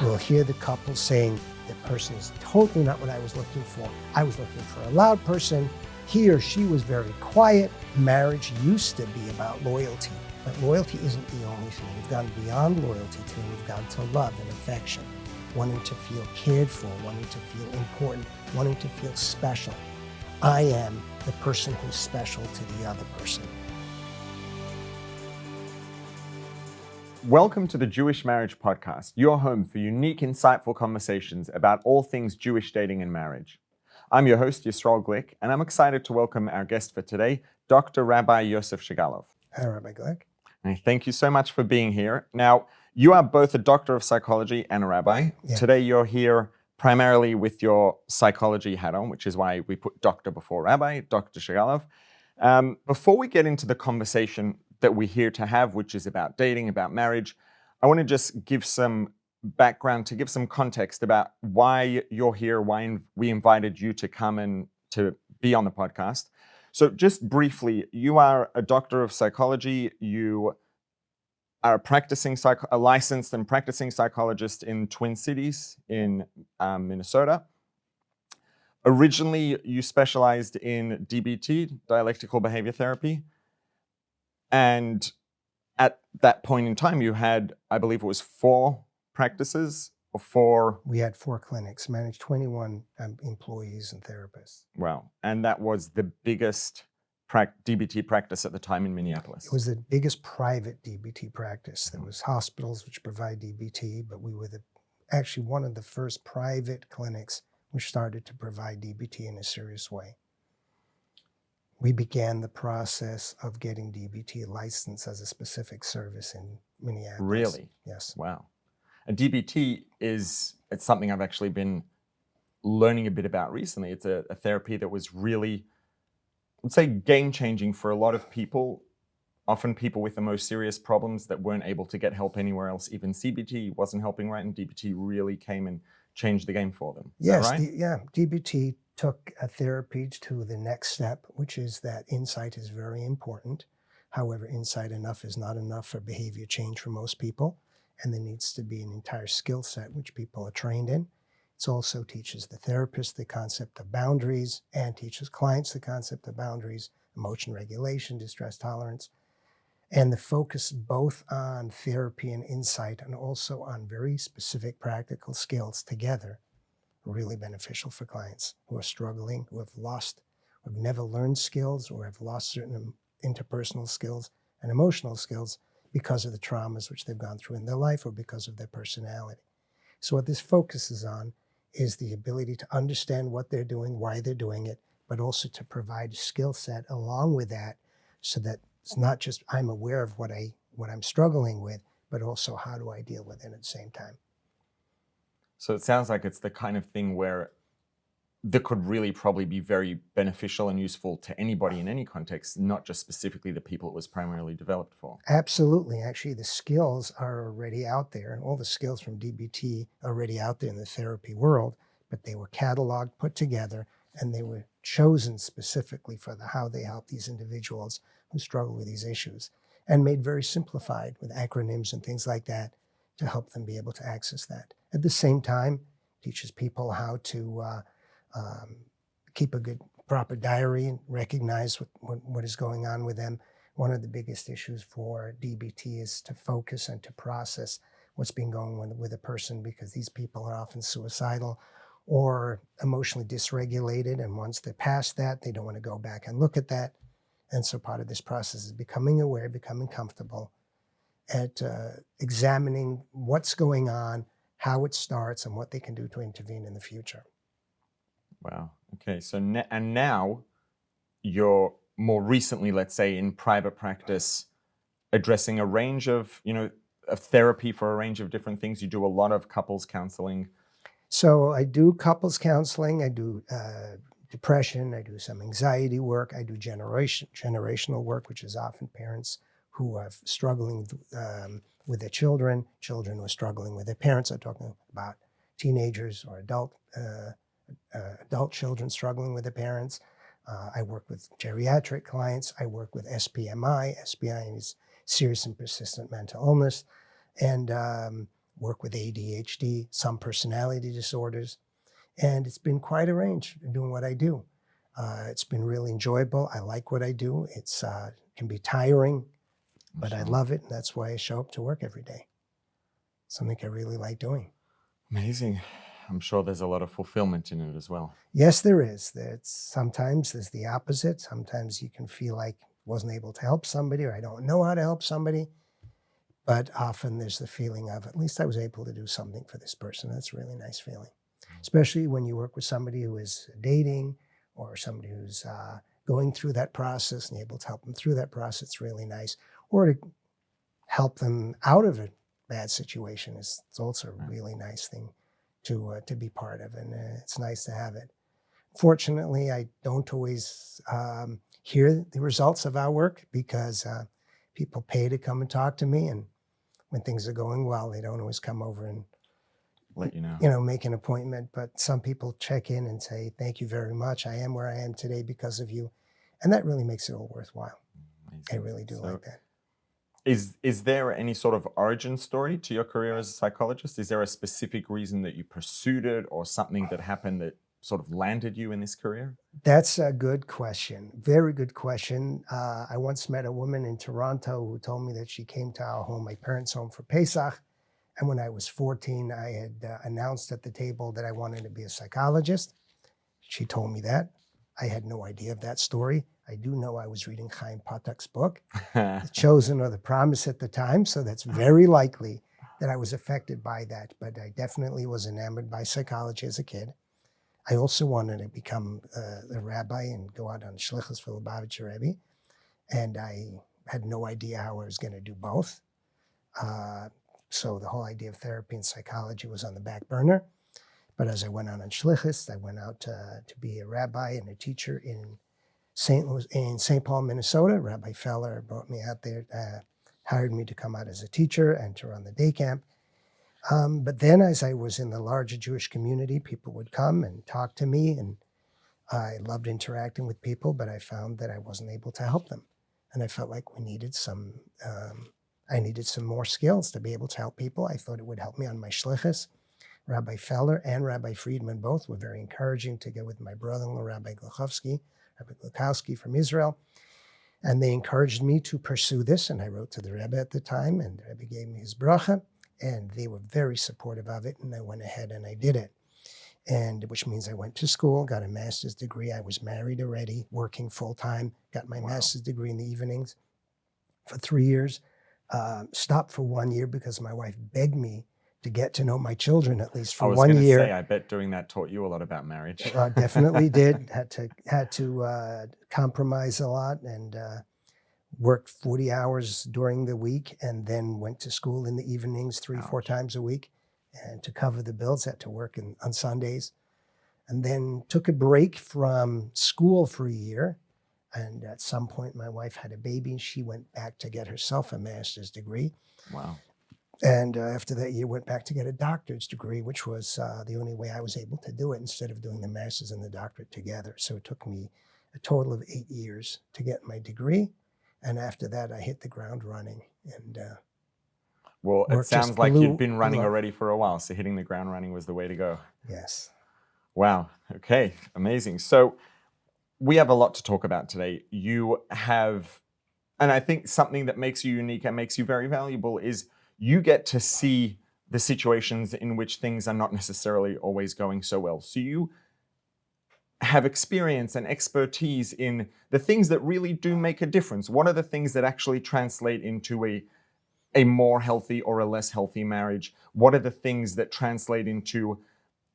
You'll hear the couple saying, the person is totally not what I was looking for. I was looking for a loud person. He or she was very quiet. Marriage used to be about loyalty, but loyalty isn't the only thing. We've gone beyond loyalty to we've gone to love and affection, wanting to feel cared for, wanting to feel important, wanting to feel special. I am the person who's special to the other person. Welcome to the Jewish Marriage Podcast, your home for unique, insightful conversations about all things Jewish dating and marriage. I'm your host, Yisrael Glick, and I'm excited to welcome our guest for today, Dr. Rabbi Yosef Shagalow. Hi, Rabbi Glick. Thank you so much for being here. Now, you are both a doctor of psychology and a rabbi. Yeah. Today, you're here primarily with your psychology hat on, which is why we put doctor before rabbi, Dr. Shagalow. Before we get into the conversation that we're here to have, which is about dating, about marriage, I want to just give some background, to give some context about why you're here, why we invited you to come and to be on the podcast. So just briefly, you are a doctor of psychology. You are a licensed and practicing psychologist in Twin Cities in Minnesota. Originally, you specialized in DBT, dialectical behavior therapy. And at that point in time, you had, I believe it was 4 practices or 4... We had 4 clinics, managed 21 employees and therapists. Wow. And that was the biggest DBT practice at the time in Minneapolis. It was the biggest private DBT practice. There was hospitals which provide DBT, but we were actually one of the first private clinics which started to provide DBT in a serious way. We began the process of getting DBT licensed as a specific service in Minneapolis. Really? Yes. Wow. And DBT it's something I've actually been learning a bit about recently. It's a therapy that was really, let's say, game-changing for a lot of people, often people with the most serious problems that weren't able to get help anywhere else. Even CBT wasn't helping, right? And DBT really came and changed the game for them. Is yes, that right? DBT took a therapy to the next step, which is that insight is very important. However, insight enough is not enough for behavior change for most people, and there needs to be an entire skill set which people are trained in. It also teaches the therapist the concept of boundaries and teaches clients the concept of boundaries, emotion regulation, distress tolerance, and the focus both on therapy and insight and also on very specific practical skills together really beneficial for clients who are struggling, who have never learned skills or have lost certain interpersonal skills and emotional skills because of the traumas which they've gone through in their life or because of their personality. So what this focuses on is the ability to understand what they're doing, why they're doing it, but also to provide a skill set along with that so that it's not just I'm aware of what I'm struggling with, but also how do I deal with it at the same time. So it sounds like it's the kind of thing where that could really probably be very beneficial and useful to anybody in any context, not just specifically the people it was primarily developed for. Absolutely. Actually, the skills are already out there, and all the skills from DBT are already out there in the therapy world, but they were cataloged, put together, and they were chosen specifically for how they help these individuals who struggle with these issues, and made very simplified with acronyms and things like that to help them be able to access that. At the same time, teaches people how to keep a good, proper diary and recognize what is going on with them. One of the biggest issues for DBT is to focus and to process what's been going on with a person, because these people are often suicidal or emotionally dysregulated. And once they're past that, they don't want to go back and look at that. And so part of this process is becoming aware, becoming comfortable at examining what's going on, how it starts, and what they can do to intervene in the future. Wow. Okay. So now you're more recently, let's say, in private practice, addressing a range of, of therapy for a range of different things. You do a lot of couples counseling. So I do couples counseling. I do depression. I do some anxiety work. I do generational work, which is often parents who are struggling with their children who are struggling with their parents. I'm talking about teenagers or adult children struggling with their parents. I work with geriatric clients. I work with SPMI. SPI is serious and persistent mental illness. And work with ADHD, some personality disorders. And it's been quite a range doing what I do. It's been really enjoyable. I like what I do. It can be tiring, but I love it. And that's why I show up to work every day. Something I really like doing. Amazing. I'm sure there's a lot of fulfillment in it as well. Yes, there is. Sometimes there's the opposite. Sometimes you can feel like I wasn't able to help somebody, or I don't know how to help somebody. But often there's the feeling of, at least I was able to do something for this person. That's a really nice feeling, especially when you work with somebody who is dating or somebody who's going through that process and able to help them through that process. It's really nice. Or to help them out of a bad situation is also a really nice thing to be part of, and it's nice to have it. Fortunately, I don't always hear the results of our work because people pay to come and talk to me, and when things are going well, they don't always come over and let you know. Make an appointment. But some people check in and say, "Thank you very much. I am where I am today because of you," and that really makes it all worthwhile. Amazing. I really do like that. Is there any sort of origin story to your career as a psychologist? Is there a specific reason that you pursued it, or something that happened that sort of landed you in this career? That's a good question. Very good question. I once met a woman in Toronto who told me that she came to our home, my parents' home, for Pesach. And when I was 14, I had announced at the table that I wanted to be a psychologist. She told me that. I had no idea of that story. I do know I was reading Chaim Patak's book, The Chosen or The Promise at the time, so that's very likely that I was affected by that. But I definitely was enamored by psychology as a kid. I also wanted to become a rabbi and go out on shlichus for Lubavitch Rebbe, and I had no idea how I was going to do both. So the whole idea of therapy and psychology was on the back burner. But as I went out on shlichus, I went out to be a rabbi and a teacher in St. Paul, Minnesota. Rabbi Feller brought me out there, hired me to come out as a teacher and to run the day camp. But then as I was in the larger Jewish community, people would come and talk to me, and I loved interacting with people, but I found that I wasn't able to help them. And I felt like I needed some more skills to be able to help people. I thought it would help me on my shlichus. Rabbi Feller and Rabbi Friedman both were very encouraging, together with my brother-in-law, Rabbi Glukowski from Israel. And they encouraged me to pursue this. And I wrote to the Rebbe at the time, and the Rebbe gave me his bracha. And they were very supportive of it, and I went ahead and I did it. And which means I went to school, got a master's degree. I was married already, working full-time, got my master's degree in the evenings for 3 years. Stopped for 1 year because my wife begged me to get to know my children at least for 1 year. Say, I bet doing that taught you a lot about marriage. Definitely did. Had to compromise a lot, and worked 40 hours during the week, and then went to school in the evenings 3-4 times a week. And to cover the bills, had to work on Sundays. And then took a break from school for a year. And at some point, my wife had a baby, and she went back to get herself a master's degree. Wow. And after that year, went back to get a doctorate degree, which was the only way I was able to do it, instead of doing the master's and the doctorate together. So it took me a total of 8 years to get my degree. And after that, I hit the ground running. And well, it sounds like you'd been running already for a while, so hitting the ground running was the way to go. Yes. Wow. Okay. Amazing. So we have a lot to talk about today. You have, and I think something that makes you unique and makes you very valuable is you get to see the situations in which things are not necessarily always going so well. So you have experience and expertise in the things that really do make a difference. What are the things that actually translate into a more healthy or a less healthy marriage? What are the things that translate into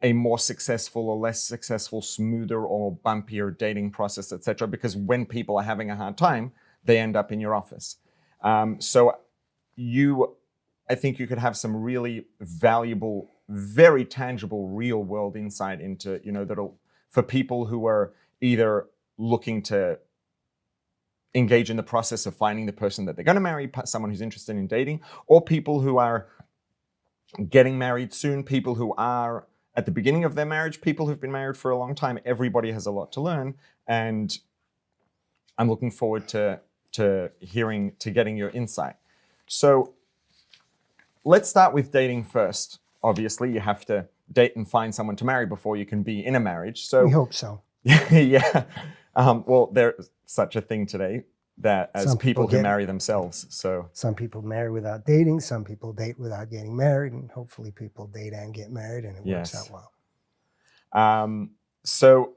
a more successful or less successful, smoother or bumpier dating process, etc.? Because when people are having a hard time, they end up in your office. So I think you could have some really valuable, very tangible, real world insight into, that'll, for people who are either looking to engage in the process of finding the person that they're going to marry, someone who's interested in dating, or people who are getting married soon, people who are at the beginning of their marriage, people who've been married for a long time. Everybody has a lot to learn, and I'm looking forward to getting your insight. So let's start with dating first. Obviously, you have to date and find someone to marry before you can be in a marriage. So We hope so. yeah. Well, there's such a thing today that as Some people people who get- marry themselves. So Some people marry without dating. Some people date without getting married. And hopefully people date and get married and it works Yes. out well. So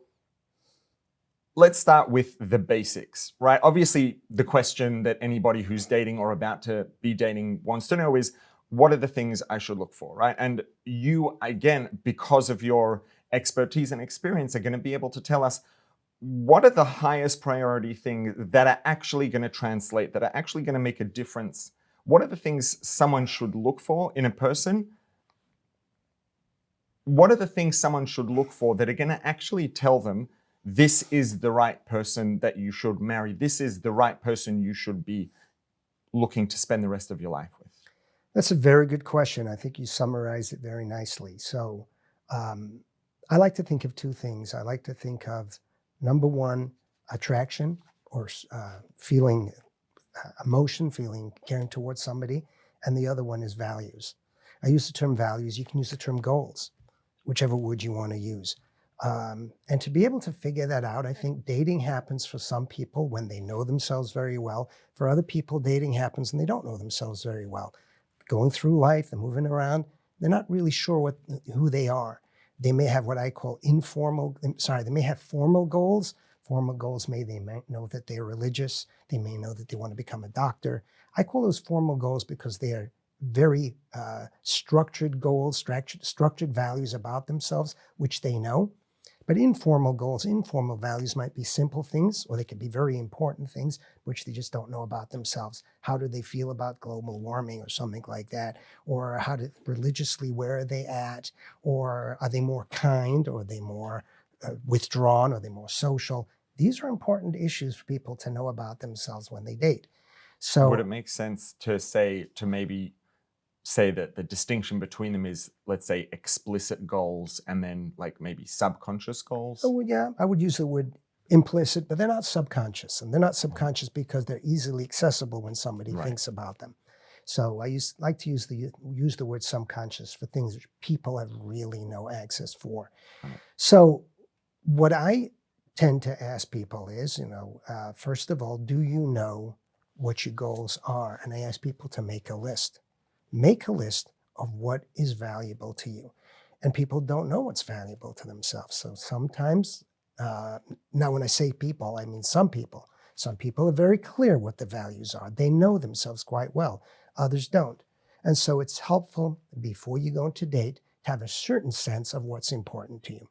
let's start with the basics, right? Obviously, the question that anybody who's dating or about to be dating wants to know is, what are the things I should look for, right? And you, again, because of your expertise and experience, are going to be able to tell us what are the highest priority things that are actually going to translate, that are actually going to make a difference. What are the things someone should look for in a person? What are the things someone should look for that are going to actually tell them this is the right person that you should marry? This is the right person you should be looking to spend the rest of your life with? That's a very good question. I think you summarized it very nicely. So I like to think of two things. I like to think of, number one, attraction or feeling emotion, feeling caring towards somebody. And the other one is values. I use the term values. You can use the term goals, whichever word you want to use. And to be able to figure that out, I think dating happens for some people when they know themselves very well. For other people, dating happens when they don't know themselves very well. Going through life, they're moving around, they're not really sure who they are. They may have what I call they may have formal goals. Formal goals they may know that they're religious. They may know that they want to become a doctor. I call those formal goals because they are very structured goals, structured values about themselves, which they know. But informal goals, informal values might be simple things, or they could be very important things, which they just don't know about themselves. How do they feel about global warming or something like that? Or religiously, where are they at? Or are they more kind? Or are they more withdrawn? Or are they more social? These are important issues for people to know about themselves when they date. So would it make sense to maybe say that the distinction between them is, let's say, explicit goals and then like maybe subconscious goals? Oh, yeah, I would use the word implicit, but they're not subconscious. And they're not subconscious because they're easily accessible when somebody thinks about them. So I like to use the word subconscious for things which people have really no access for. So what I tend to ask people is, first of all, do you know what your goals are? And I ask people to make a list. Make a list of what is valuable to you. And people don't know what's valuable to themselves. So sometimes, now when I say people, I mean some people. Some people are very clear what the values are. They know themselves quite well. Others don't. And so it's helpful before you go into date to have a certain sense of what's important to you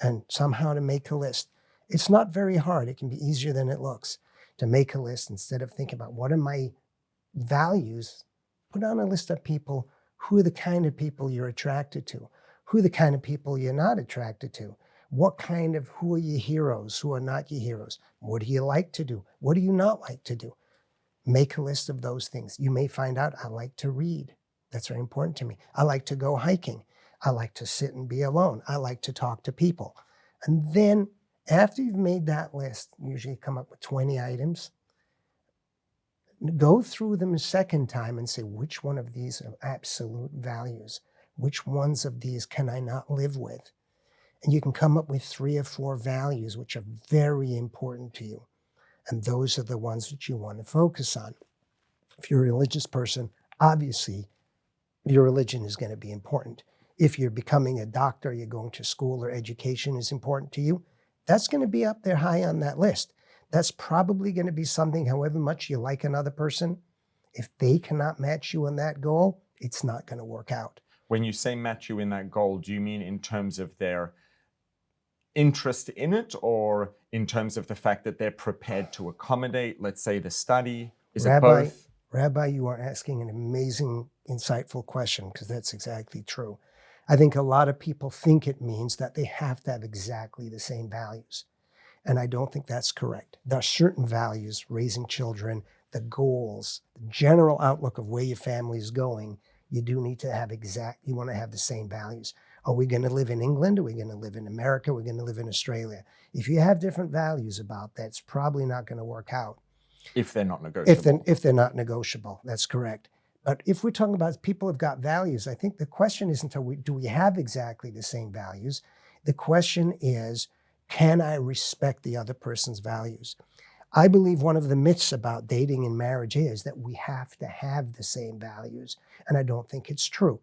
and somehow to make a list. It's not very hard. It can be easier than it looks to make a list instead of thinking about what are my values. Put on a list of people, who are the kind of people you're attracted to, who are the kind of people you're not attracted to, who are your heroes, who are not your heroes, what do you like to do, what do you not like to do. Make a list of those things. You may find out, I like to read. That's very important to me. I like to go hiking. I like to sit and be alone. I like to talk to people. And then after you've made that list, usually come up with 20 items, go through them a second time and say, which one of these are absolute values? Which ones of these can I not live with? And you can come up with 3 or 4 values which are very important to you. And those are the ones that you want to focus on. If you're a religious person, obviously your religion is going to be important. If you're becoming a doctor, you're going to school, or education is important to you, that's going to be up there high on that list. That's probably going to be something, however much you like another person, if they cannot match you in that goal, it's not going to work out. When you say match you in that goal, do you mean in terms of their interest in it, or in terms of the fact that they're prepared to accommodate, let's say, the study? Is it both? Rabbi, you are asking an amazing, insightful question, because that's exactly true. I think a lot of people think it means that they have to have exactly the same values. And I don't think that's correct. There are certain values, raising children, the goals, the general outlook of where your family is going. You do need to have you want to have the same values. Are we going to live in England? Are we going to live in America? Are we going to live in Australia? If you have different values about that, it's probably not going to work out. If they're not negotiable. If they're not negotiable, that's correct. But if we're talking about people who've got values, I think the question isn't do we have exactly the same values? The question is, can I respect the other person's values? I believe one of the myths about dating and marriage is that we have to have the same values, and I don't think it's true.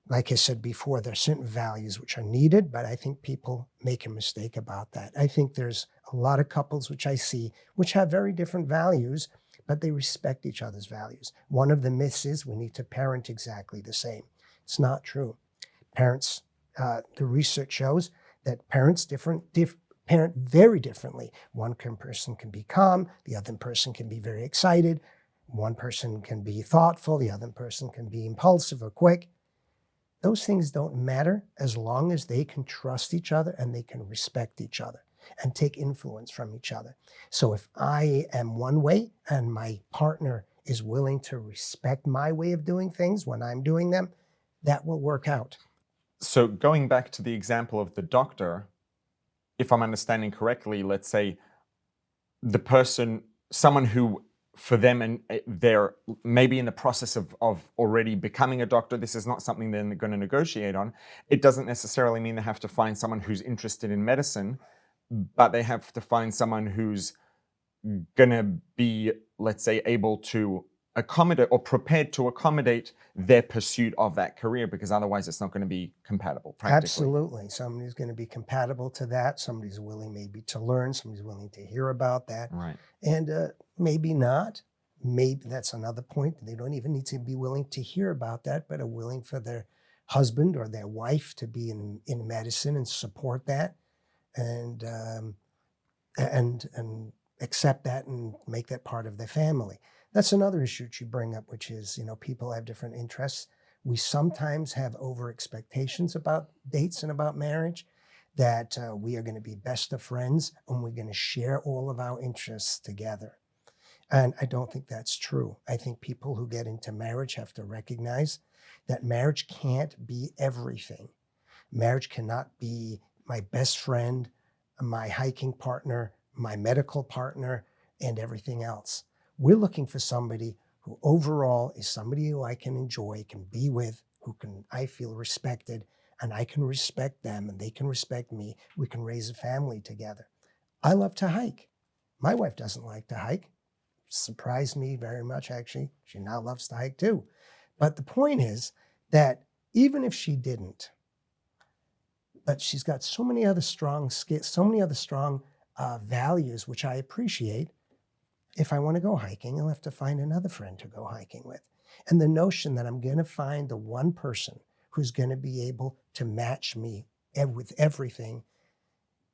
Like I said before, there are certain values which are needed, but I think people make a mistake about that. I think there's a lot of couples which I see which have very different values, but they respect each other's values. One of the myths is we need to parent exactly the same. It's not true. Parents, the research shows that parents parent very differently. One person can be calm, the other person can be very excited. One person can be thoughtful, the other person can be impulsive or quick. Those things don't matter as long as they can trust each other and they can respect each other and take influence from each other. So if I am one way and my partner is willing to respect my way of doing things when I'm doing them, that will work out. So going back to the example of the doctor, if I'm understanding correctly, let's say someone who for them, and they're maybe in the process of already becoming a doctor, this is not something they're going to negotiate on. It doesn't necessarily mean they have to find someone who's interested in medicine, but they have to find someone who's going to be, let's say, able to accommodate or prepared to accommodate their pursuit of that career, because otherwise it's not going to be compatible practically. Absolutely. Somebody's going to be compatible to that. Somebody's willing maybe to learn. Somebody's willing to hear about that. Right. And maybe not. Maybe that's another point. They don't even need to be willing to hear about that, but are willing for their husband or their wife to be in medicine and support that and accept that and make that part of their family. That's another issue that you bring up, which is, people have different interests. We sometimes have over expectations about dates and about marriage, that we are going to be best of friends and we're going to share all of our interests together. And I don't think that's true. I think people who get into marriage have to recognize that marriage can't be everything. Marriage cannot be my best friend, my hiking partner, my medical partner, and everything else. We're looking for somebody who overall is somebody who I can enjoy, can be with, I feel respected, and I can respect them and they can respect me. We can raise a family together. I love to hike. My wife doesn't like to hike. Surprised me very much, actually. She now loves to hike too. But the point is that even if she didn't, but she's got so many other strong skills, so many other strong values, which I appreciate. If I want to go hiking, I'll have to find another friend to go hiking with. And the notion that I'm going to find the one person who's going to be able to match me with everything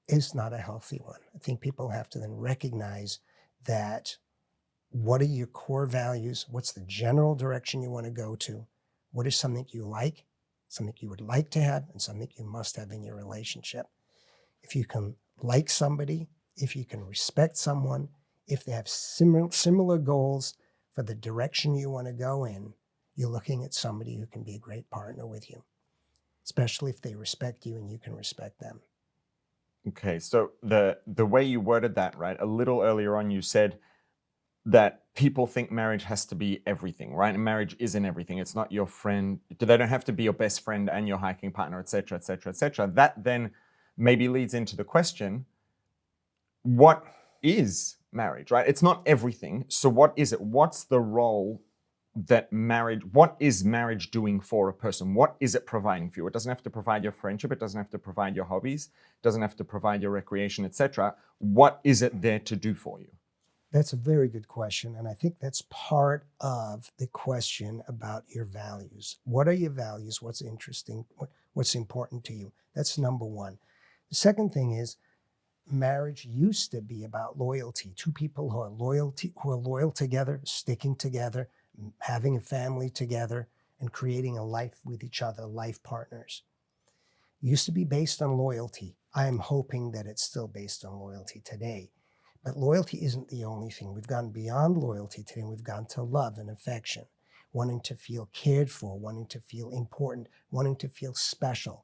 is not a healthy one. I think people have to then recognize that what are your core values? What's the general direction you want to go to? What is something you like, something you would like to have, and something you must have in your relationship? If you can like somebody, if you can respect someone, if they have similar goals for the direction you want to go in, you're looking at somebody who can be a great partner with you, especially if they respect you and you can respect them. Okay, so the way you worded that, right, a little earlier on you said that people think marriage has to be everything, right? And marriage isn't everything. It's not your friend. They don't have to be your best friend and your hiking partner, et cetera, et cetera, et cetera. That then maybe leads into the question, what is marriage, right? It's not everything. So what is it? What's the role that what is marriage doing for a person? What is it providing for you? It doesn't have to provide your friendship. It doesn't have to provide your hobbies. It doesn't have to provide your recreation, etc. What is it there to do for you? That's a very good question. And I think that's part of the question about your values. What are your values? What's interesting? What's important to you? That's number one. The second thing is, marriage used to be about loyalty. Two people who are loyal together, sticking together, having a family together, and creating a life with each other, life partners. It used to be based on loyalty. I am hoping that it's still based on loyalty today. But loyalty isn't the only thing. We've gone beyond loyalty today. We've gone to love and affection, wanting to feel cared for, wanting to feel important, wanting to feel special.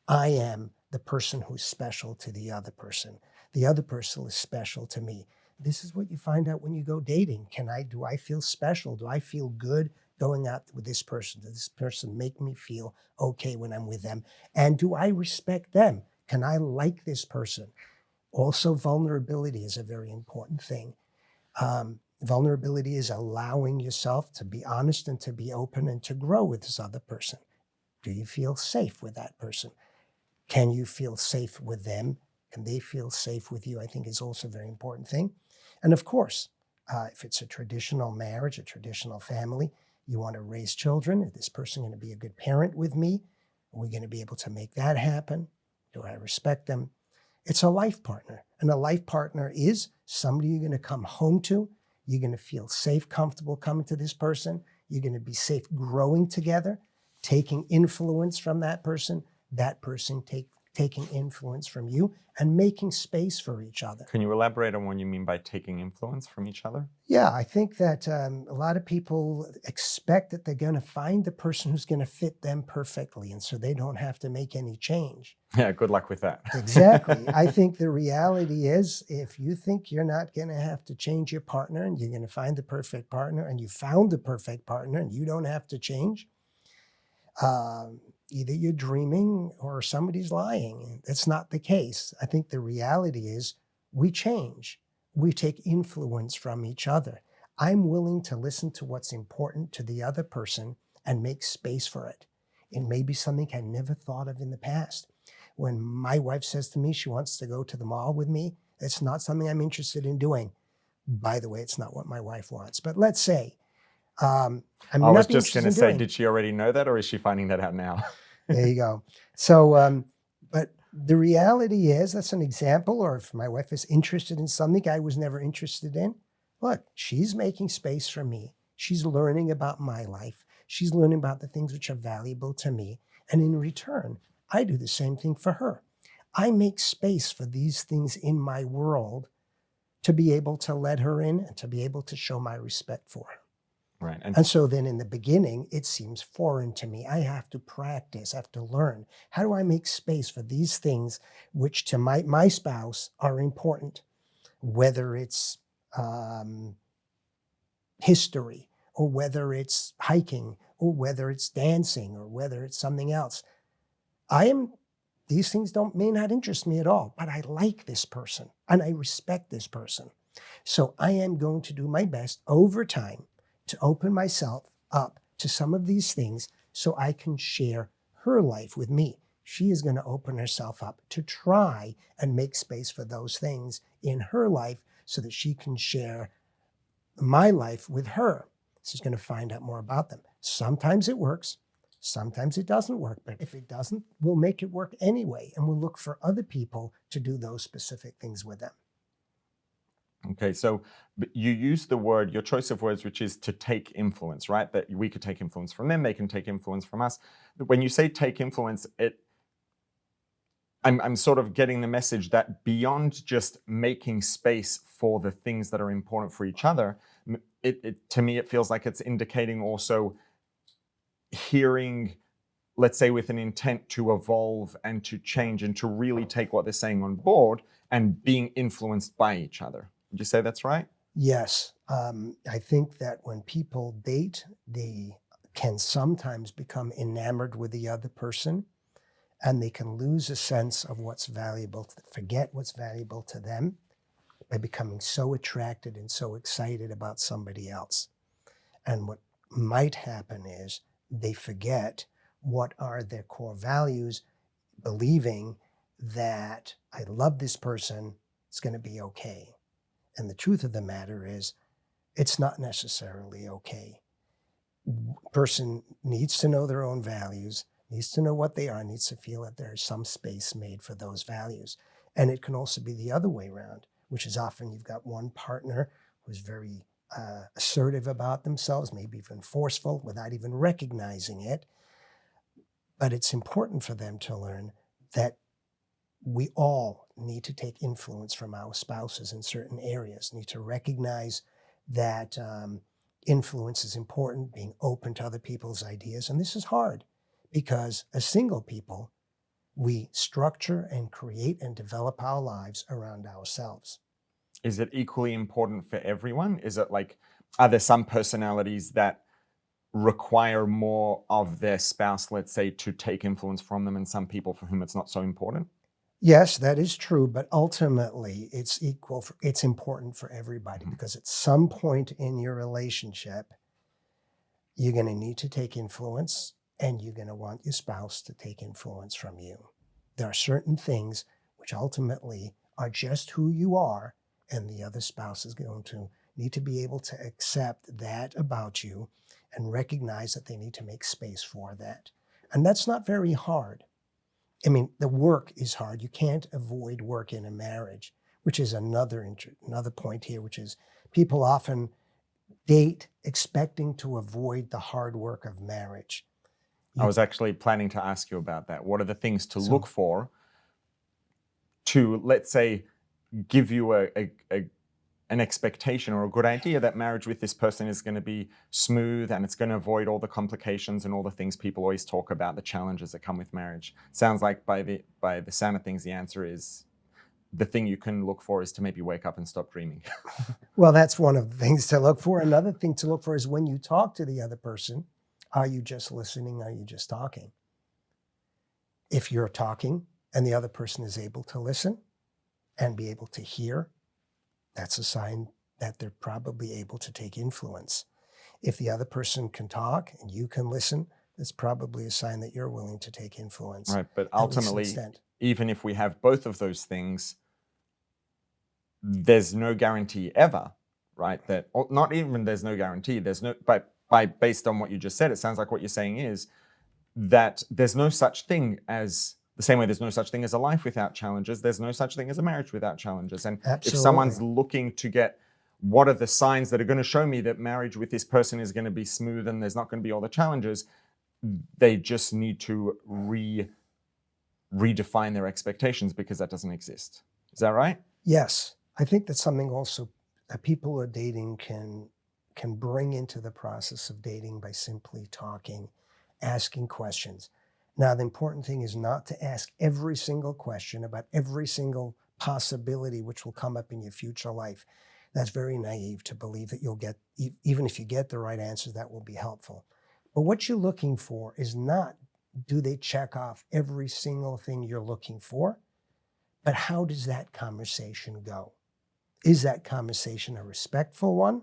I am the person who's special to the other person. The other person is special to me. This is what you find out when you go dating. Do I feel special? Do I feel good going out with this person? Does this person make me feel okay when I'm with them? And do I respect them? Can I like this person? Also, vulnerability is a very important thing. Vulnerability is allowing yourself to be honest and to be open and to grow with this other person. Do you feel safe with that person? Can you feel safe with them? Can they feel safe with you? I think is also a very important thing. And of course, if it's a traditional marriage, a traditional family, you want to raise children. Is this person going to be a good parent with me? Are we going to be able to make that happen? Do I respect them? It's a life partner. And a life partner is somebody you're going to come home to. You're going to feel safe, comfortable coming to this person. You're going to be safe growing together, taking influence from that person taking influence from you, and making space for each other. Can you elaborate on what you mean by taking influence from each other? Yeah, I think that a lot of people expect that they're going to find the person who's going to fit them perfectly, and so they don't have to make any change. Yeah, good luck with that. Exactly. I think the reality is, if you think you're not going to have to change your partner and you're going to find the perfect partner, and you found the perfect partner and you don't have to change, either you're dreaming or somebody's lying. That's not the case. I think the reality is we change. We take influence from each other. I'm willing to listen to what's important to the other person and make space for it. It may be something I never thought of in the past. When my wife says to me she wants to go to the mall with me, it's not something I'm interested in doing. By the way, it's not what my wife wants. But let's say, I was just going to say, did she already know that, or is she finding that out now? There you go. So, but the reality is, that's an example, or if my wife is interested in something I was never interested in, look, she's making space for me. She's learning about my life. She's learning about the things which are valuable to me. And in return, I do the same thing for her. I make space for these things in my world to be able to let her in and to be able to show my respect for her. Right. And so then in the beginning, it seems foreign to me. I have to practice, I have to learn. How do I make space for these things which to my spouse are important, whether it's history, or whether it's hiking, or whether it's dancing, or whether it's something else. These things may not interest me at all, but I like this person and I respect this person. So I am going to do my best over time to open myself up to some of these things so I can share her life with me. She is going to open herself up to try and make space for those things in her life so that she can share my life with her. She's going to find out more about them. Sometimes it works. Sometimes it doesn't work. But if it doesn't, we'll make it work anyway. And we'll look for other people to do those specific things with them. Okay, so you use the word, your choice of words, which is to take influence, right? That we could take influence from them, they can take influence from us. When you say take influence, I'm sort of getting the message that beyond just making space for the things that are important for each other, to me, it feels like it's indicating also hearing, let's say, with an intent to evolve and to change and to really take what they're saying on board and being influenced by each other. Would you say that's right? Yes. I think that when people date, they can sometimes become enamored with the other person, and they can lose a sense of what's valuable, forget what's valuable to them by becoming so attracted and so excited about somebody else. And what might happen is they forget what are their core values, believing that I love this person, it's going to be okay. And the truth of the matter is, it's not necessarily okay. Person needs to know their own values, needs to know what they are, needs to feel that there's some space made for those values. And it can also be the other way around, which is often you've got one partner who's very assertive about themselves, maybe even forceful without even recognizing it. But it's important for them to learn that we all need to take influence from our spouses in certain areas, need to recognize that influence is important, being open to other people's ideas. And this is hard because as single people, we structure and create and develop our lives around ourselves. Is it equally important for everyone? Is it like, are there some personalities that require more of their spouse, let's say, to take influence from them, and some people for whom it's not so important? Yes, that is true, but ultimately it's it's important for everybody, because at some point in your relationship, you're going to need to take influence, and you're going to want your spouse to take influence from you. There are certain things which ultimately are just who you are, and the other spouse is going to need to be able to accept that about you and recognize that they need to make space for that. And that's not very hard. I mean, the work is hard. You can't avoid work in a marriage, which is another point here, which is people often date expecting to avoid the hard work of marriage. I was actually planning to ask you about that. What are the things to look for to, let's say, give you an expectation or a good idea that marriage with this person is going to be smooth and it's going to avoid all the complications and all the things people always talk about, the challenges that come with marriage? Sounds like by the sound of things, the answer is the thing you can look for is to maybe wake up and stop dreaming. Well, that's one of the things to look for. Another thing to look for is when you talk to the other person, are you just listening? Are you just talking? If you're talking and the other person is able to listen and be able to hear, that's a sign that they're probably able to take influence. If the other person can talk and you can listen, that's probably a sign that you're willing to take influence. Right, but ultimately, even if we have both of those things, there's no guarantee ever, right? That, or not even there's no guarantee, there's no, based on what you just said, it sounds like what you're saying is that there's no such thing as, the same way there's no such thing as a life without challenges, there's no such thing as a marriage without challenges. And Absolutely. If someone's looking to get, what are the signs that are going to show me that marriage with this person is going to be smooth and there's not going to be all the challenges, they just need to redefine their expectations, because that doesn't exist. Is that right? Yes. I think that's something also that people who are dating can bring into the process of dating by simply talking, asking questions. Now, the important thing is not to ask every single question about every single possibility which will come up in your future life. That's very naive to believe that you'll get, even if you get the right answers, that will be helpful. But what you're looking for is not, do they check off every single thing you're looking for, but how does that conversation go? Is that conversation a respectful one,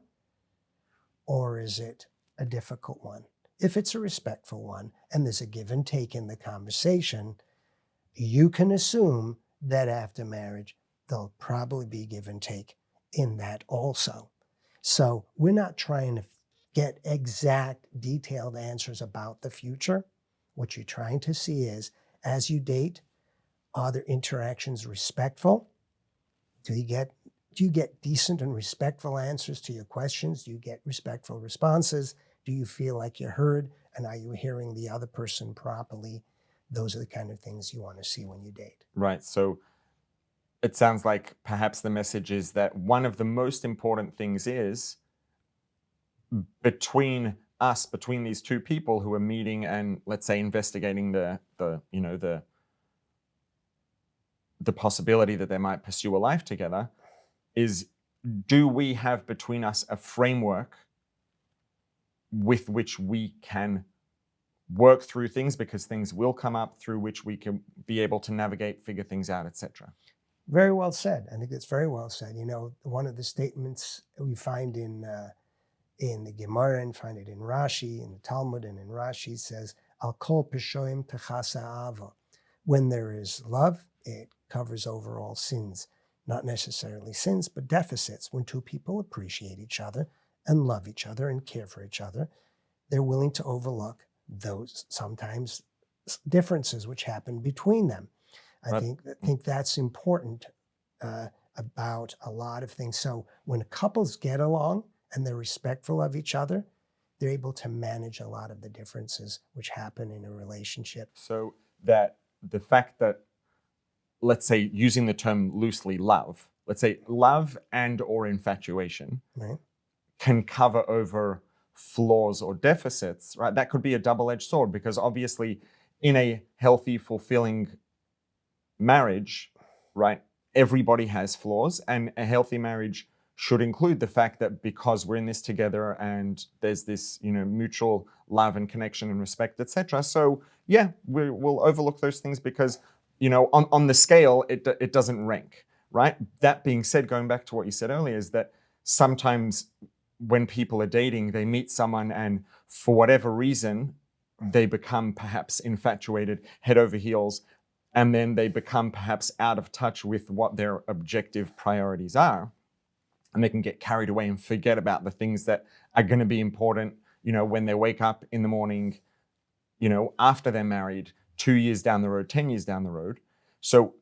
or is it a difficult one? If it's a respectful one and there's a give and take in the conversation, you can assume that after marriage, there'll probably be give and take in that also. So we're not trying to get exact, detailed answers about the future. What you're trying to see is, as you date, are their interactions respectful? Do you get decent and respectful answers to your questions? Do you get respectful responses? Do you feel like you're heard? And are you hearing the other person properly? Those are the kind of things you want to see when you date. Right. So it sounds like perhaps the message is that one of the most important things is between these two people who are meeting and, let's say, investigating the possibility that they might pursue a life together, is, do we have between us a framework with which we can work through things, because things will come up, through which we can be able to navigate, figure things out, etc. Very well said. I think it's very well said. You know, one of the statements we find in the Gemara, and find it in Rashi, in the Talmud and in Rashi, says, Al kol peshoim techasa ava. When there is love, it covers over all sins. Not necessarily sins, but deficits. When two people appreciate each other and love each other and care for each other, they're willing to overlook those sometimes differences which happen between them. I think that's important about a lot of things. So when couples get along and they're respectful of each other, they're able to manage a lot of the differences which happen in a relationship. So that the fact that, let's say, using the term loosely, love, let's say love and or infatuation, right, can cover over flaws or deficits, right? That could be a double-edged sword, because obviously in a healthy, fulfilling marriage, right, everybody has flaws, and a healthy marriage should include the fact that because we're in this together and there's this, mutual love and connection and respect, etc. So yeah, we'll overlook those things because, on the scale, it doesn't rank, right? That being said, going back to what you said earlier, is that sometimes when people are dating, they meet someone and for whatever reason, they become perhaps infatuated head over heels, and then they become perhaps out of touch with what their objective priorities are. And they can get carried away and forget about the things that are going to be important, when they wake up in the morning, after they're married, 2 years down the road, 10 years down the road. So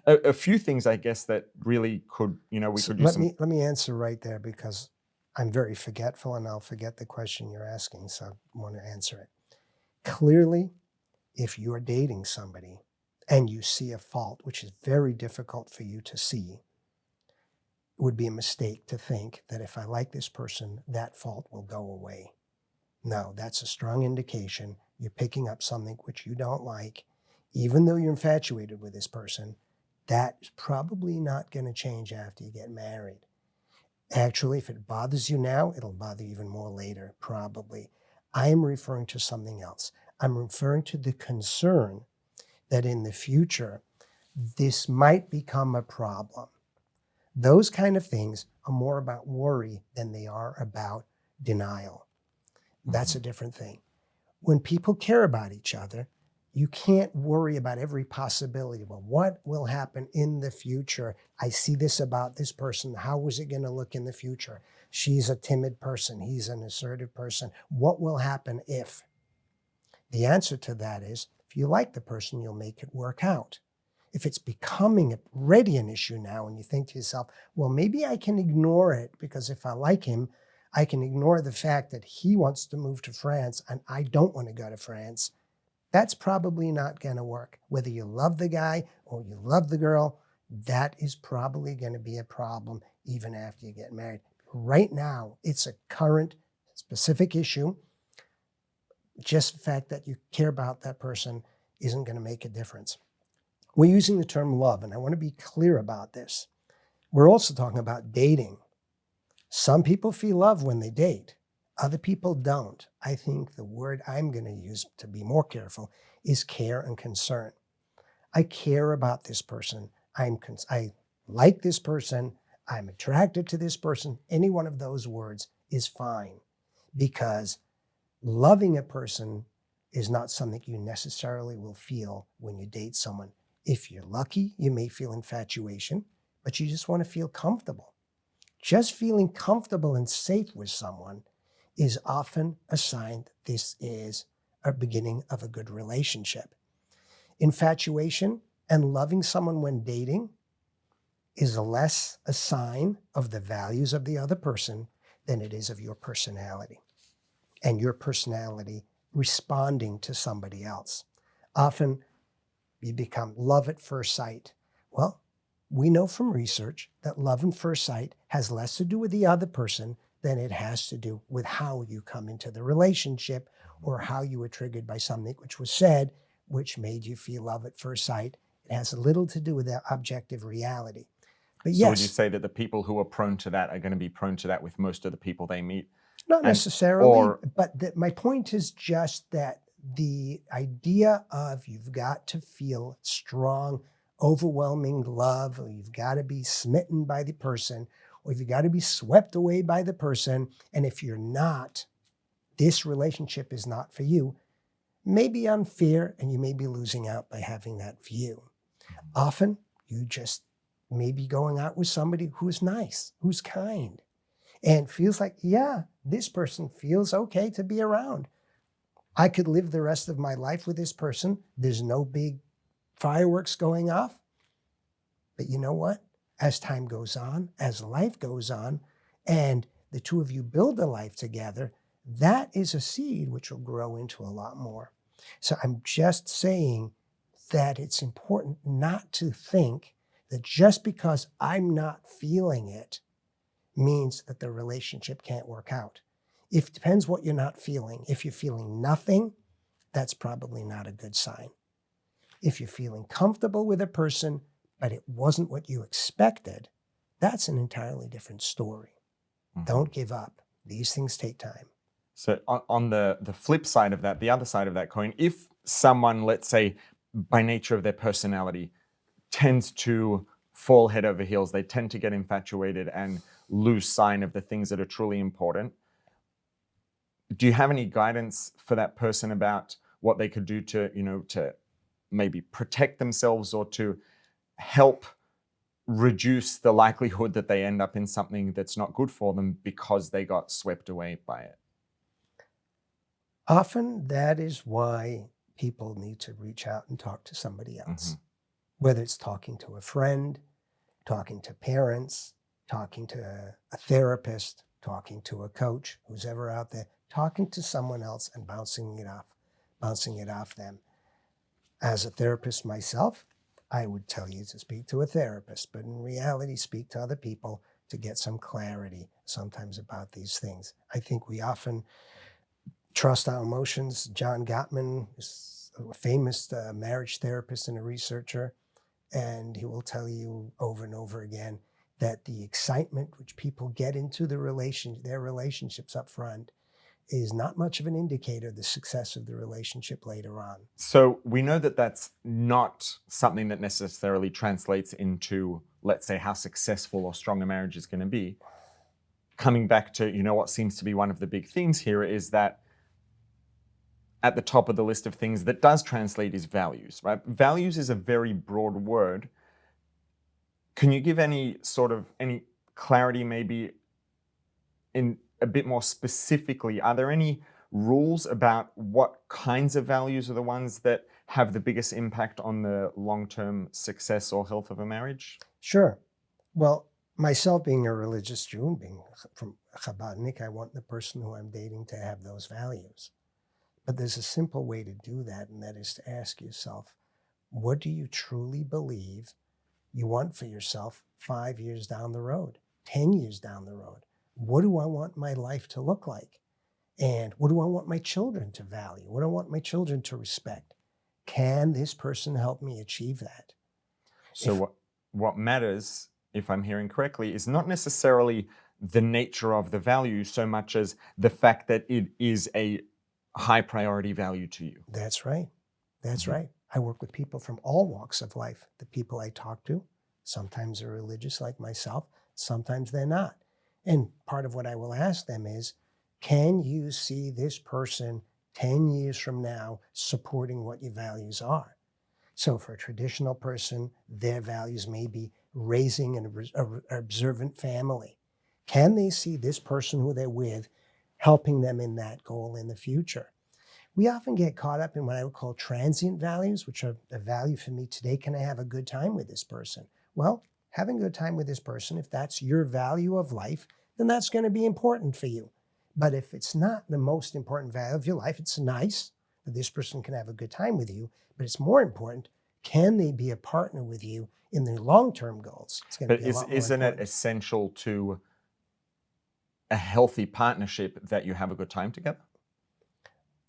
a few things, I guess, that really could, we could use. Let me answer right there, because I'm very forgetful and I'll forget the question you're asking. So I want to answer it. Clearly, if you're dating somebody and you see a fault, which is very difficult for you to see, it would be a mistake to think that if I like this person, that fault will go away. No, that's a strong indication you're picking up something which you don't like. Even though you're infatuated with this person, that's probably not going to change after you get married. Actually, if it bothers you now, it'll bother you even more later, probably. I am referring to something else. I'm referring to the concern that in the future, this might become a problem. Those kind of things are more about worry than they are about denial. That's a different thing. When people care about each other, you can't worry about every possibility. Well, what will happen in the future? I see this about this person. How is it going to look in the future? She's a timid person. He's an assertive person. What will happen if? The answer to that is, if you like the person, you'll make it work out. If it's becoming already an issue now and you think to yourself, well, maybe I can ignore it because if I like him, I can ignore the fact that he wants to move to France and I don't want to go to France. That's probably not going to work. Whether you love the guy or you love the girl, that is probably going to be a problem even after you get married. Right now, it's a current specific issue. Just the fact that you care about that person isn't going to make a difference. We're using the term love, and I want to be clear about this. We're also talking about dating. Some people feel love when they date. Other people don't. I think the word I'm going to use to be more careful is care and concern. I care about this person. I like this person. I'm attracted to this person. Any one of those words is fine, because loving a person is not something you necessarily will feel when you date someone. If you're lucky, you may feel infatuation, but you just want to feel comfortable. Just feeling comfortable and safe with someone is often a sign that this is a beginning of a good relationship. Infatuation and loving someone when dating is less a sign of the values of the other person than it is of your personality and your personality responding to somebody else. Often you become love at first sight. Well, we know from research that love at first sight has less to do with the other person than it has to do with how you come into the relationship or how you were triggered by something which was said, which made you feel love at first sight. It has little to do with the objective reality. But So yes, would you say that the people who are prone to that are going to be prone to that with most of the people they meet? not necessarily, but my point is just that the idea of you've got to feel strong, overwhelming love, or you've got to be smitten by the person, or you've got to be swept away by the person, and if you're not, this relationship is not for you, may be unfair, and you may be losing out by having that view. Often, you just may be going out with somebody who's nice, who's kind, and feels like, yeah, this person feels okay to be around. I could live the rest of my life with this person. There's no big fireworks going off. But you know what? As time goes on, as life goes on, and the two of you build a life together, that is a seed which will grow into a lot more. So I'm just saying that it's important not to think that just because I'm not feeling it means that the relationship can't work out. It depends what you're not feeling. If you're feeling nothing, that's probably not a good sign. If you're feeling comfortable with a person, but it wasn't what you expected, that's an entirely different story. Don't give up. These things take time. So on the flip side of that, the other side of that coin, if someone, let's say, by nature of their personality, tends to fall head over heels, they tend to get infatuated and lose sight of the things that are truly important, do you have any guidance for that person about what they could do to, to maybe protect themselves or to help reduce the likelihood that they end up in something that's not good for them because they got swept away by it? Often that is why people need to reach out and talk to somebody else, whether it's talking to a friend, talking to parents, talking to a therapist, talking to a coach, who's ever out there, talking to someone else and bouncing it off them. As a therapist myself, I would tell you to speak to a therapist, but in reality, speak to other people to get some clarity sometimes about these things. I think we often trust our emotions. John Gottman is a famous marriage therapist and a researcher, and he will tell you over and over again that the excitement which people get into their relationships up front is not much of an indicator of the success of the relationship later on. So we know that that's not something that necessarily translates into, let's say, how successful or strong a marriage is going to be. Coming back to, what seems to be one of the big themes here is that at the top of the list of things that does translate is values, right? Values is a very broad word. Can you give any clarity maybe in a bit more specifically? Are there any rules about what kinds of values are the ones that have the biggest impact on the long-term success or health of a marriage? Sure. Well, myself being a religious Jew and being from Chabadnik, I want the person who I'm dating to have those values. But there's a simple way to do that, and that is to ask yourself, what do you truly believe you want for yourself 5 years down the road, 10 years down the road? What do I want my life to look like? And what do I want my children to value? What do I want my children to respect? Can this person help me achieve that? So what matters, if I'm hearing correctly, is not necessarily the nature of the value so much as the fact that it is a high priority value to you. That's right. That's right. I work with people from all walks of life. The people I talk to, sometimes they're religious like myself, sometimes they're not. And part of what I will ask them is, can you see this person 10 years from now supporting what your values are? So for a traditional person, their values may be raising an observant family. Can they see this person who they're with helping them in that goal in the future? We often get caught up in what I would call transient values, which are a value for me today. Can I have a good time with this person? Well, having a good time with this person, if that's your value of life, then that's going to be important for you. But if it's not the most important value of your life, it's nice that this person can have a good time with you, but it's more important, can they be a partner with you in their long-term goals? It's going to be a lot more isn't important. it essential to a healthy partnership that you have a good time together?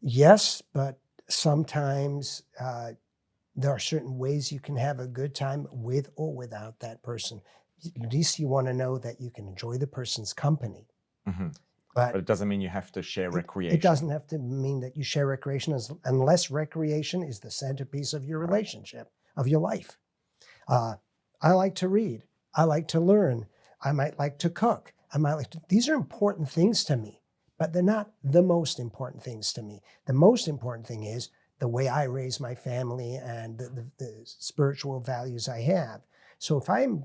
Yes, but sometimes there are certain ways you can have a good time with or without that person. At least you want to know that you can enjoy the person's company. But it doesn't mean you have to share recreation. It doesn't have to mean that you share recreation unless recreation is the centerpiece of your relationship, of your life. I like to read. I like to learn. I might like to cook. These are important things to me, but they're not the most important things to me. The most important thing is the way I raise my family and the spiritual values I have. So if I'm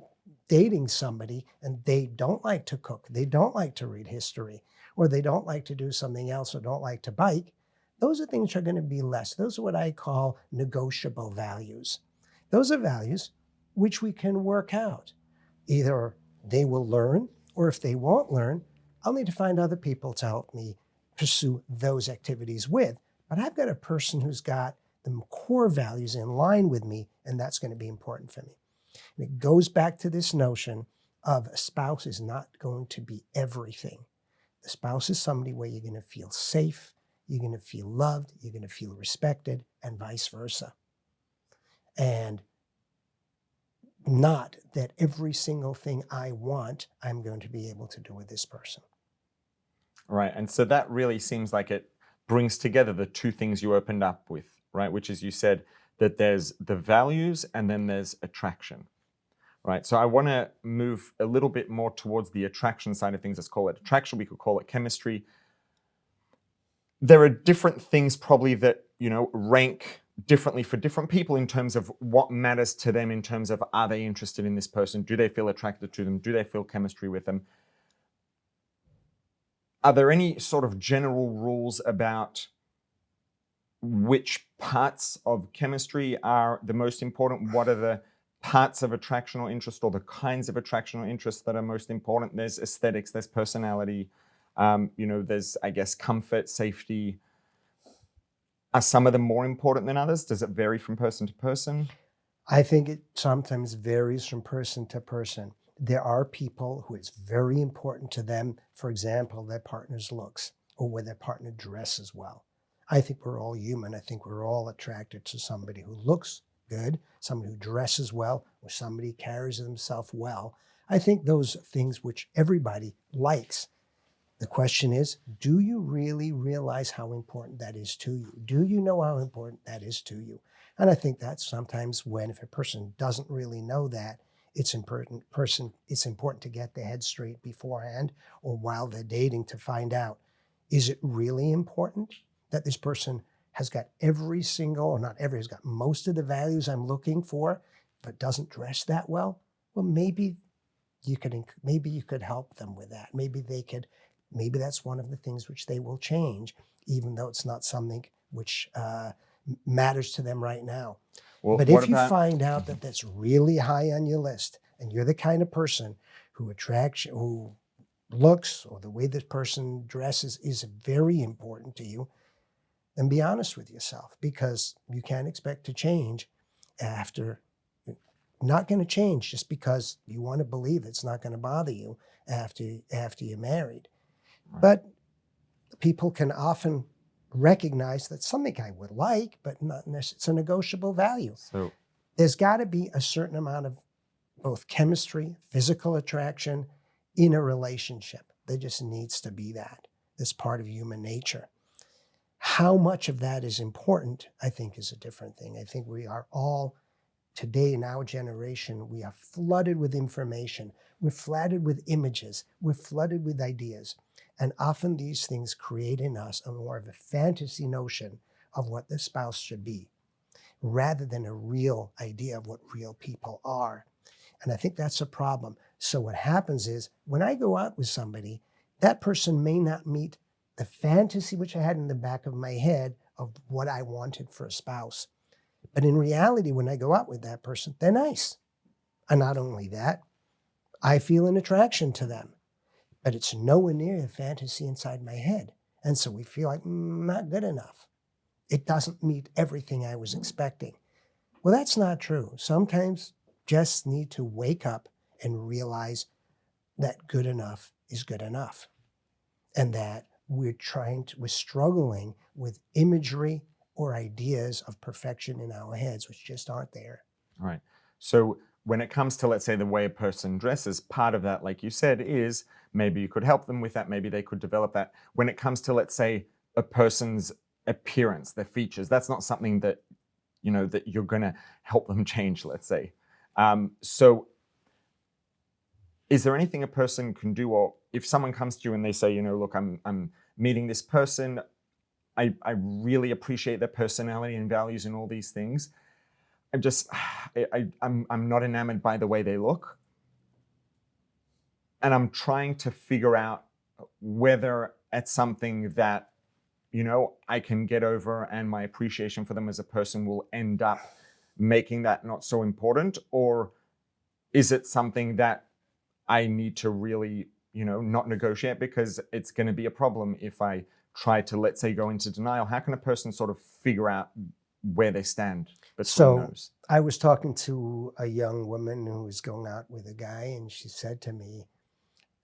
dating somebody and they don't like to cook, they don't like to read history, or they don't like to do something else or don't like to bike, those are things that are going to be less. Those are what I call negotiable values. Those are values which we can work out. Either they will learn, or if they won't learn, I'll need to find other people to help me pursue those activities with. But I've got a person who's got the core values in line with me, and that's going to be important for me. And it goes back to this notion of a spouse is not going to be everything. The spouse is somebody where you're going to feel safe, you're going to feel loved, you're going to feel respected, and vice versa. And not that every single thing I want, I'm going to be able to do with this person. Right. And so that really seems like it brings together the two things you opened up with, right? Which is, you said that there's the values and then there's attraction, right? So I want to move a little bit more towards the attraction side of things. Let's call it attraction. We could call it chemistry. There are different things probably that, rank differently for different people in terms of what matters to them, in terms of, are they interested in this person? Do they feel attracted to them? Do they feel chemistry with them? Are there any sort of general rules about which parts of chemistry are the most important? What are the parts of attraction or interest, or the kinds of attraction or interest that are most important? There's aesthetics, there's personality, there's, I guess, comfort, safety. Are some of them more important than others? Does it vary from person to person? I think it sometimes varies from person to person. There are people who it's very important to them, for example, their partner's looks or whether their partner dresses well. I think we're all human. I think we're all attracted to somebody who looks good, somebody who dresses well, or somebody who carries himself well. I think those things which everybody likes. The question is, do you really realize how important that is to you? Do you know how important that is to you? And I think that sometimes when, if a person doesn't really know that, it's important to get their head straight beforehand or while they're dating to find out, is it really important that this person has got has got most of the values I'm looking for, but doesn't dress that well? Well, maybe you could help them with that. Maybe that's one of the things which they will change, even though it's not something which matters to them right now. Well, but if you find out that that's really high on your list, and you're the kind of person who looks, or the way this person dresses is very important to you, then be honest with yourself, because you can't expect to change after. Not going to change just because you want to believe it's not going to bother you after you're married. Right. But people can often recognize that something I would like, but not necessarily, it's a negotiable value. So there's got to be a certain amount of both chemistry, physical attraction in a relationship. There just needs to be that. That's part of human nature. How much of that is important, I think, is a different thing. I think we are all, today in our generation, we are flooded with information. We're flooded with images. We're flooded with ideas. And often these things create in us a more of a fantasy notion of what the spouse should be, rather than a real idea of what real people are. And I think that's a problem. So what happens is, when I go out with somebody, that person may not meet the fantasy which I had in the back of my head of what I wanted for a spouse. But in reality, when I go out with that person, they're nice. And not only that, I feel an attraction to them. But it's nowhere near the fantasy inside my head. And so we feel like, not good enough. It doesn't meet everything I was expecting. Well, that's not true. Sometimes just need to wake up and realize that good enough is good enough. And that we're struggling with imagery or ideas of perfection in our heads, which just aren't there. Right. So when it comes to, let's say, the way a person dresses, part of that, like you said, is maybe you could help them with that. Maybe they could develop that. When it comes to, let's say, a person's appearance, their features, that's not something that, that you're going to help them change, let's say. So is there anything a person can do, or if someone comes to you and they say, look, I'm meeting this person, I really appreciate their personality and values and all these things, I'm not enamored by the way they look, and I'm trying to figure out whether it's something that I can get over, and my appreciation for them as a person will end up making that not so important, or is it something that I need to really not negotiate, because it's going to be a problem if I try to, let's say, go into denial? How can a person sort of figure out where they stand between those? I was talking to a young woman who was going out with a guy, and she said to me,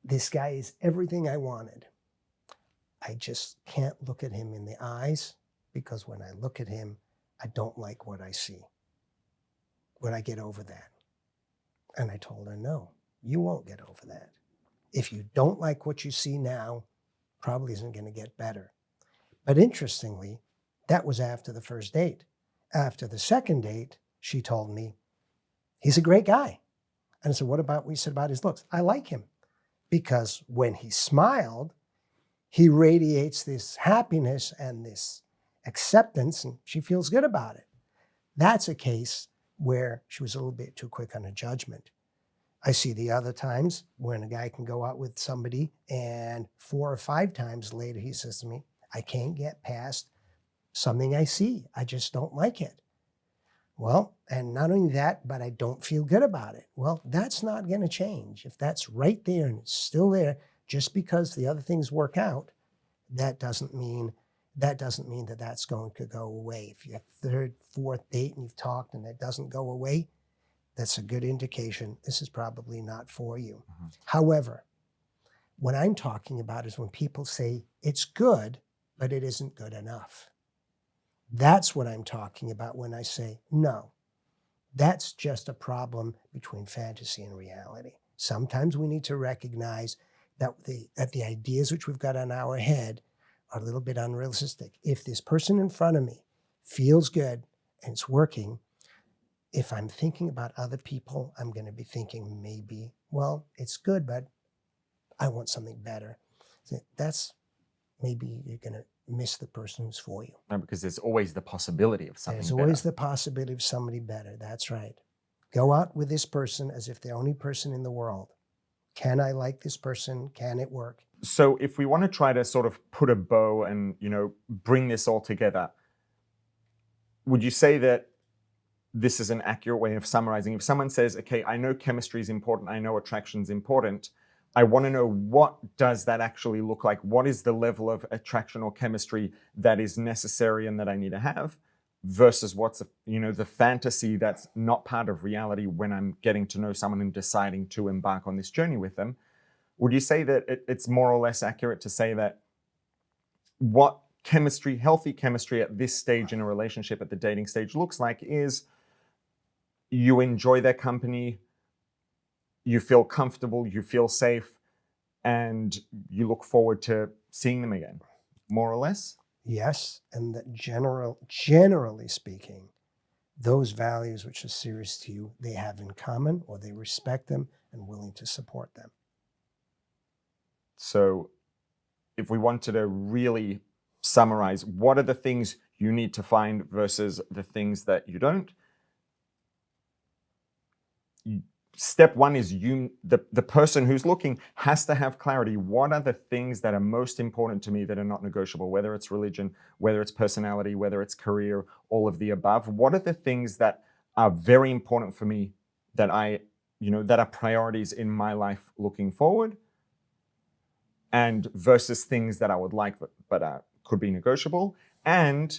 this guy is everything I wanted. I just can't look at him in the eyes, because when I look at him, I don't like what I see. When I get over that. And I told her, no, you won't get over that. If you don't like what you see now, probably isn't going to get better. But interestingly, that was after the first date. After the second date, she told me, he's a great guy. And I said, what about what you said about his looks? I like him because when he smiled, he radiates this happiness and this acceptance, and she feels good about it. That's a case where she was a little bit too quick on a judgment. I see the other times when a guy can go out with somebody and 4 or 5 times later he says to me, I can't get past something I see. I just don't like it. Well, and not only that, but I don't feel good about it. Well, that's not going to change. If that's right there and it's still there, just because the other things work out, that doesn't mean that that's going to go away. If you have 3rd, 4th date and you've talked and it doesn't go away, that's a good indication this is probably not for you. Mm-hmm. However, what I'm talking about is when people say it's good, but it isn't good enough. That's what I'm talking about when I say, no, that's just a problem between fantasy and reality. Sometimes we need to recognize that the ideas which we've got in our head are a little bit unrealistic. If this person in front of me feels good and it's working, if I'm thinking about other people, I'm going to be thinking maybe, well, it's good, but I want something better. So that's maybe you're going to miss the person who's for you. No, because there's always the possibility of something There's always the possibility of somebody better. That's right. Go out with this person as if they're the only person in the world. Can I like this person? Can it work? So if we want to try to sort of put a bow and, bring this all together, would you say that this is an accurate way of summarizing? If someone says, okay, I know chemistry is important, I know attraction is important, I want to know, what does that actually look like? What is the level of attraction or chemistry that is necessary and that I need to have versus what's, the fantasy that's not part of reality when I'm getting to know someone and deciding to embark on this journey with them? Would you say that it's more or less accurate to say that what chemistry, healthy chemistry at this stage in a relationship, at the dating stage, looks like is you enjoy their company, you feel comfortable, you feel safe, and you look forward to seeing them again, more or less? Yes, and that generally speaking, those values which are serious to you, they have in common, or they respect them and willing to support them. So if we wanted to really summarize, what are the things you need to find versus the things that you don't? Step one is the person who's looking has to have clarity. What are the things that are most important to me that are not negotiable, whether it's religion, whether it's personality, whether it's career, all of the above? What are the things that are very important for me that that are priorities in my life looking forward, and versus things that I would like but could be negotiable? And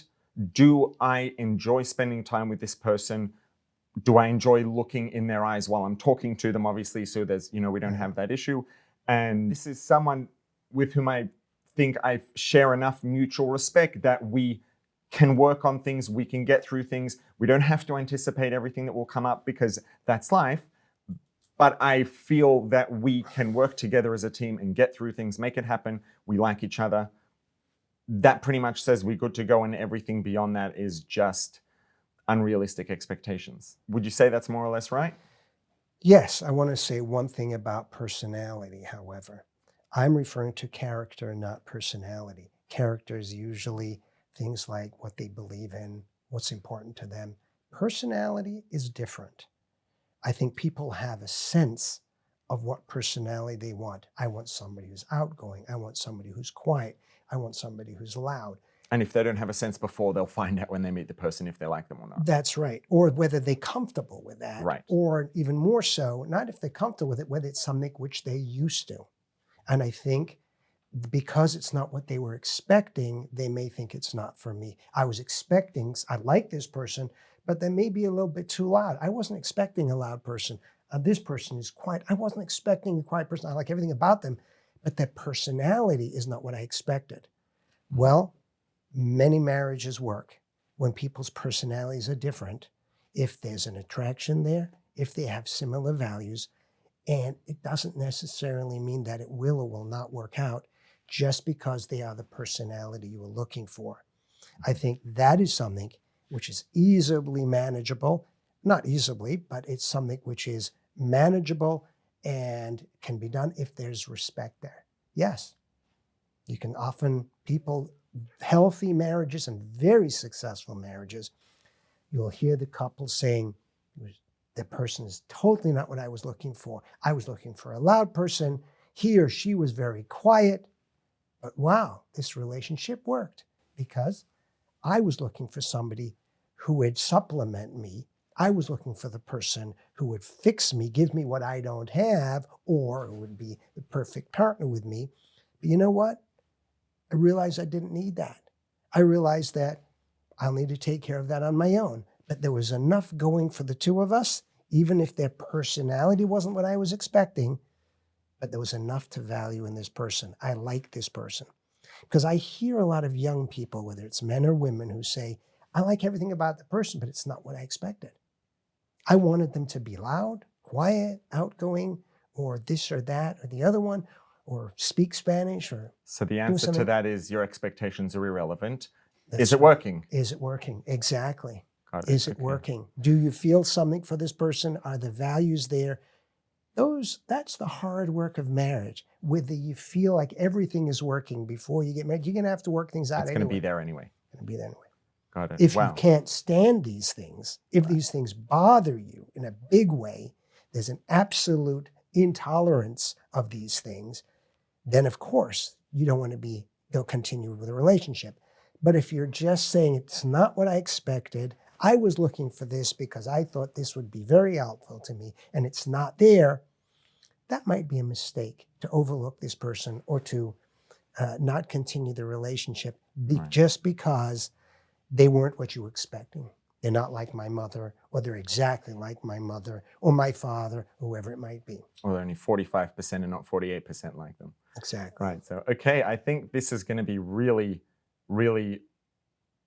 do I enjoy spending time with this person? Do I enjoy looking in their eyes while I'm talking to them, obviously, so there's, we don't have that issue. And this is someone with whom I think I share enough mutual respect that we can work on things, we can get through things. We don't have to anticipate everything that will come up because that's life. But I feel that we can work together as a team and get through things, make it happen. We like each other. That pretty much says we're good to go, and everything beyond that is just unrealistic expectations. Would you say that's more or less right? Yes, I want to say one thing about personality, however. I'm referring to character, not personality. Character is usually things like what they believe in, what's important to them. Personality is different. I think people have a sense of what personality they want. I want somebody who's outgoing. I want somebody who's quiet. I want somebody who's loud. And if they don't have a sense before, they'll find out when they meet the person if they like them or not. That's right. Or whether they're comfortable with that. Right. Or even more so, not if they're comfortable with it, whether it's something which they're used to. And I think because it's not what they were expecting, they may think it's not for me. I like this person, but they may be a little bit too loud. I wasn't expecting a loud person. This person is quiet. I wasn't expecting a quiet person. I like everything about them, but their personality is not what I expected. Well, many marriages work when people's personalities are different. If there's an attraction there, if they have similar values. And it doesn't necessarily mean that it will or will not work out just because they are the personality you were looking for. I think that is something which is easily manageable, not easily, but it's something which is manageable and can be done if there's respect there. Yes, you can often, healthy marriages and very successful marriages, you'll hear the couple saying, the person is totally not what I was looking for. I was looking for a loud person. He or she was very quiet. But wow, this relationship worked because I was looking for somebody who would supplement me. I was looking for the person who would fix me, give me what I don't have, or who would be the perfect partner with me. But you know what? I realized I didn't need that. I realized that I'll need to take care of that on my own. But there was enough going for the two of us, even if their personality wasn't what I was expecting, but there was enough to value in this person. I like this person. Because I hear a lot of young people, whether it's men or women, who say, I like everything about the person, but it's not what I expected. I wanted them to be loud, quiet, outgoing, or this or that, or the other one, or speak Spanish, or So the answer to that is your expectations are irrelevant. Is it right. working? Is it working? Exactly. Got it. Is it working? Do you feel something for this person? Are the values there? That's the hard work of marriage. Whether you feel like everything is working before you get married, you're going to have to work things out It's anyway. going to be there anyway. Going to be there anyway. Got it. If Wow. you can't stand these things, if these things bother you in a big way, there's an absolute intolerance of these things, then of course you don't want to continue with a relationship. But if you're just saying it's not what I expected, I was looking for this because I thought this would be very helpful to me, and it's not there, that might be a mistake to overlook this person or to not continue the relationship just because they weren't what you were expecting. They're not like my mother, or they're exactly like my mother or my father, whoever it might be. Or they're only 45% and not 48% like them. Exactly. Right. So, okay, I think this is going to be really, really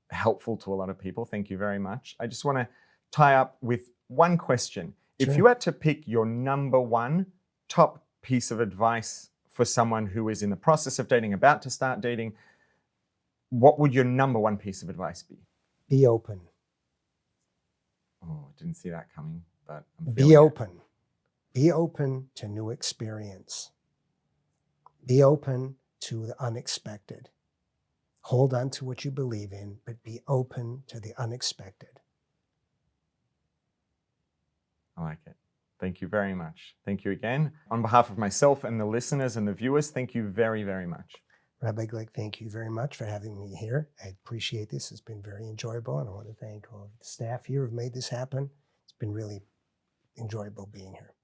helpful to a lot of people. Thank you very much. I just want to tie up with one question. Sure. If you had to pick your number one top piece of advice for someone who is in the process of dating, about to start dating, what would your number one piece of advice be? Be open. Oh, I didn't see that coming, but I'm Be open. Be open to new experience. Be open to the unexpected. Hold on to what you believe in, but be open to the unexpected. I like it. Thank you very much. Thank you again. On behalf of myself and the listeners and the viewers, thank you very, very much. Rabbi Glick, thank you very much for having me here. I appreciate this. It's been very enjoyable, and I want to thank all of the staff here who've made this happen. It's been really enjoyable being here.